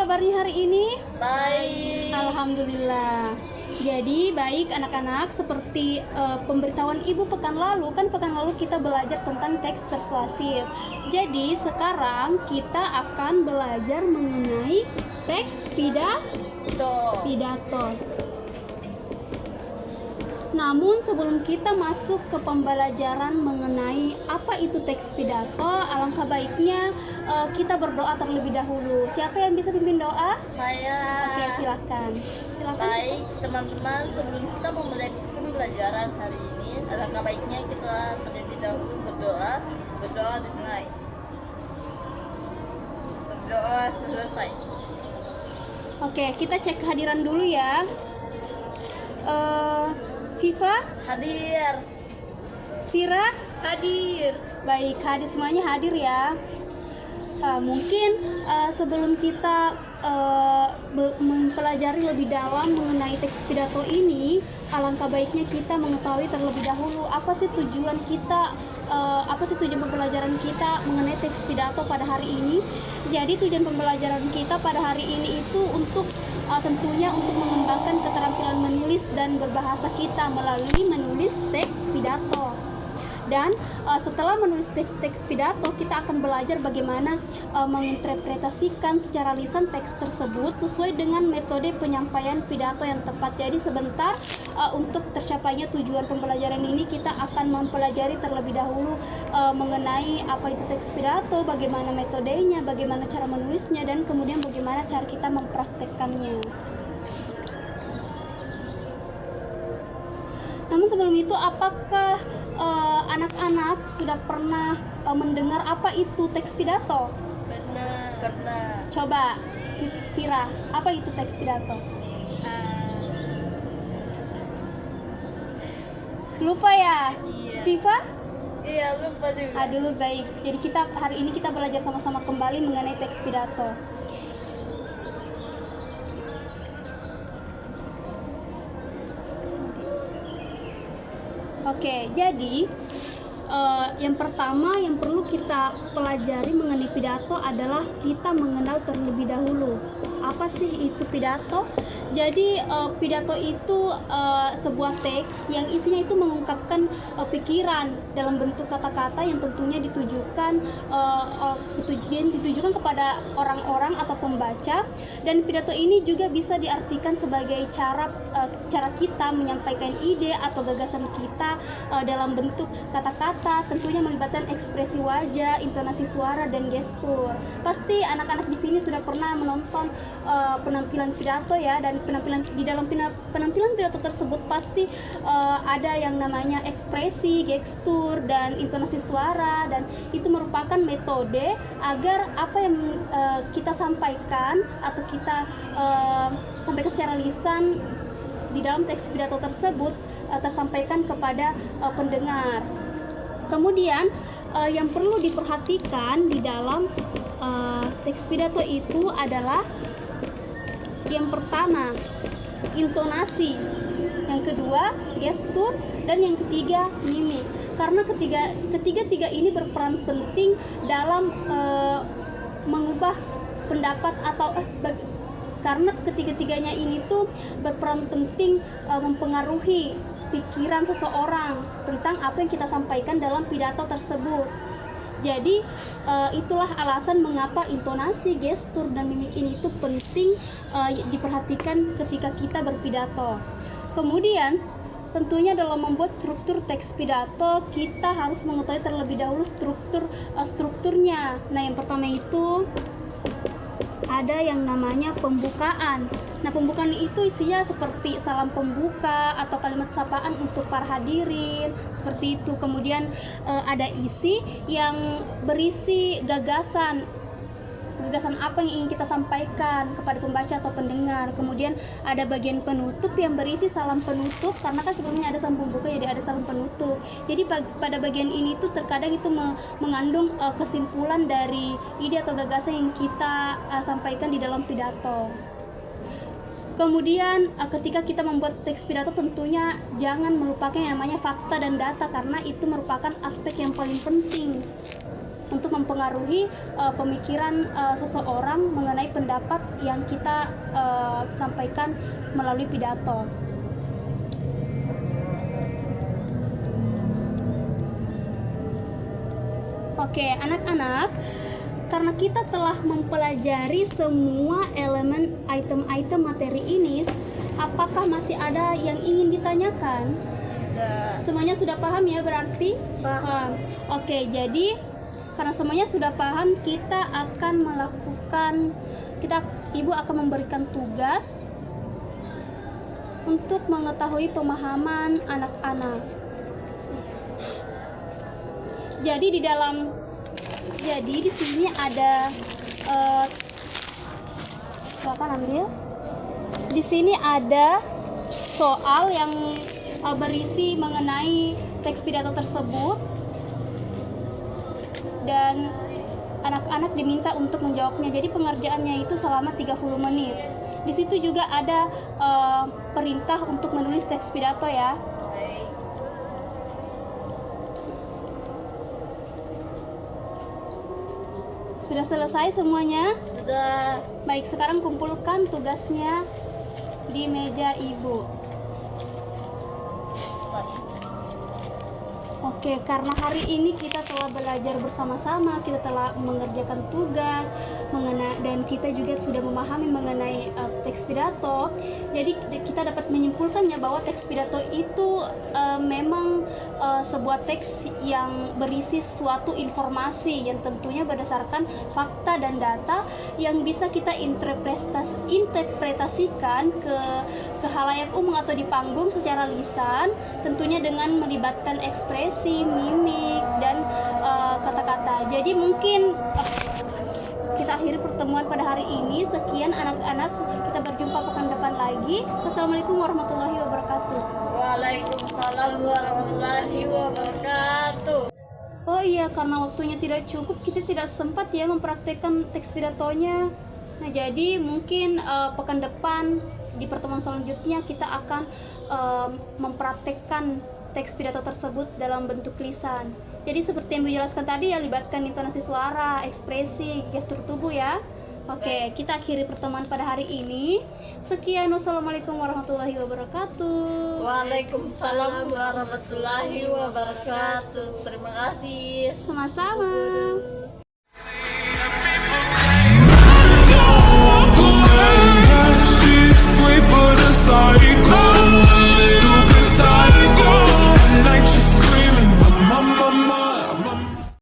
kabarnya hari ini? Baik. Alhamdulillah. Jadi baik anak-anak, seperti pemberitahuan Ibu pekan lalu, kan pekan lalu kita belajar tentang teks persuasif. Jadi sekarang kita akan belajar mengenai teks pidato. Namun sebelum kita masuk ke pembelajaran mengenai apa itu teks pidato, alangkah baiknya kita berdoa terlebih dahulu. Siapa yang bisa pimpin doa? Saya. Oke, silakan. Baik, teman-teman, sebelum kita memulai pembelajaran hari ini, alangkah baiknya kita terlebih dahulu berdoa dimulai. Berdoa selesai. Oke, kita cek kehadiran dulu ya. Viva, Hadir. Vira, Hadir. baik, hadir, semuanya hadir ya. Mungkin sebelum kita mempelajari lebih dalam mengenai teks pidato ini, alangkah baiknya kita mengetahui terlebih dahulu apa sih tujuan kita, apa sih tujuan pembelajaran kita mengenai teks pidato pada hari ini. Jadi tujuan pembelajaran kita pada hari ini itu untuk tentunya untuk mengembangkan keterampilan menulis dan berbahasa kita melalui menulis teks pidato. Dan setelah menulis teks pidato, kita akan belajar bagaimana menginterpretasikan secara lisan teks tersebut sesuai dengan metode penyampaian pidato yang tepat. Jadi sebentar, untuk tercapainya tujuan pembelajaran ini, kita akan mempelajari terlebih dahulu mengenai apa itu teks pidato, bagaimana metodenya, bagaimana cara menulisnya, dan kemudian bagaimana cara kita mempraktekkannya. Namun sebelum itu, apakah anak-anak sudah pernah mendengar apa itu teks pidato? Pernah. Coba, Vira, apa itu teks pidato? Lupa ya? Iya. Viva? Iya, lupa juga. Aduh, baik. Jadi hari ini kita belajar sama-sama kembali mengenai teks pidato. Oke, jadi yang pertama yang perlu kita pelajari mengenai pidato adalah kita mengenal terlebih dahulu apa sih itu pidato. Jadi pidato itu sebuah teks yang isinya itu mengungkapkan pikiran dalam bentuk kata-kata yang tentunya ditujukan kepada orang-orang atau pembaca. Dan pidato ini juga bisa diartikan sebagai cara kita menyampaikan ide atau gagasan kita dalam bentuk kata-kata, tentunya melibatkan ekspresi wajah, intonasi suara, dan gestur. Pasti anak-anak di sini sudah pernah menonton penampilan pidato ya, dan di dalam penampilan pidato tersebut pasti ada yang namanya ekspresi, gestur, dan intonasi suara, dan itu merupakan metode agar apa yang kita sampaikan atau kita sampaikan secara lisan di dalam teks pidato tersebut tersampaikan kepada pendengar. Kemudian yang perlu diperhatikan di dalam teks pidato itu adalah yang pertama intonasi, yang kedua gestur, dan yang ketiga mimik. Karena ketiga ini berperan penting dalam mengubah pendapat atau karena ketiga-tiganya ini tuh berperan penting mempengaruhi pikiran seseorang tentang apa yang kita sampaikan dalam pidato tersebut. Jadi itulah alasan mengapa intonasi, gestur, dan mimik ini itu penting diperhatikan ketika kita berpidato. Kemudian tentunya dalam membuat struktur teks pidato kita harus mengetahui terlebih dahulu strukturnya. Nah, yang pertama itu ada yang namanya pembukaan. Nah, pembukaan itu isinya seperti salam pembuka atau kalimat sapaan untuk para hadirin, seperti itu. Kemudian ada isi yang berisi gagasan apa yang ingin kita sampaikan kepada pembaca atau pendengar. Kemudian ada bagian penutup yang berisi salam penutup, karena kan sebelumnya ada salam pembuka, jadi ada salam penutup. Jadi pada bagian ini tuh terkadang itu mengandung kesimpulan dari ide atau gagasan yang kita sampaikan di dalam pidato. Kemudian ketika kita membuat teks pidato, tentunya jangan melupakan yang namanya fakta dan data, karena itu merupakan aspek yang paling penting untuk mempengaruhi pemikiran seseorang mengenai pendapat yang kita sampaikan melalui pidato. Oke, anak-anak, karena kita telah mempelajari semua elemen item-item materi ini, apakah masih ada yang ingin ditanyakan? Tidak. Semuanya sudah paham ya berarti? Paham. Oke, jadi karena semuanya sudah paham, Ibu akan memberikan tugas untuk mengetahui pemahaman anak-anak. Jadi di sini ada silakan ambil. Di sini ada soal yang berisi mengenai teks pidato tersebut dan anak-anak diminta untuk menjawabnya. Jadi pengerjaannya itu selama 30 menit. Di situ juga ada perintah untuk menulis teks pidato ya. Baik. Sudah selesai semuanya? Sudah. Baik, sekarang kumpulkan tugasnya di meja Ibu. Oke, karena hari ini kita telah belajar bersama-sama, kita telah mengerjakan tugas dan kita juga sudah memahami mengenai teks pidato. Jadi kita dapat menyimpulkannya bahwa teks pidato itu memang sebuah teks yang berisi suatu informasi yang tentunya berdasarkan fakta dan data yang bisa kita interpretasikan ke halayak umum atau di panggung secara lisan, tentunya dengan melibatkan ekspresi, mimik, dan kata-kata. Jadi mungkin kita akhiri pertemuan pada hari ini. Sekian anak-anak, kita berjumpa pekan depan lagi. Wassalamualaikum warahmatullahi wabarakatuh. Waalaikumsalam warahmatullahi wabarakatuh. Oh iya, karena waktunya tidak cukup, kita tidak sempat ya mempraktekkan teks pidatonya. Nah, jadi mungkin pekan depan di pertemuan selanjutnya kita akan mempraktekkan teks pidato tersebut dalam bentuk lisan. Jadi seperti yang Bu jelaskan tadi ya, libatkan intonasi suara, ekspresi, gestur tubuh ya. Oke, kita akhiri pertemuan pada hari ini. Sekian, wassalamualaikum warahmatullahi wabarakatuh. Waalaikumsalam warahmatullahi wabarakatuh. Terima kasih. Sama-sama.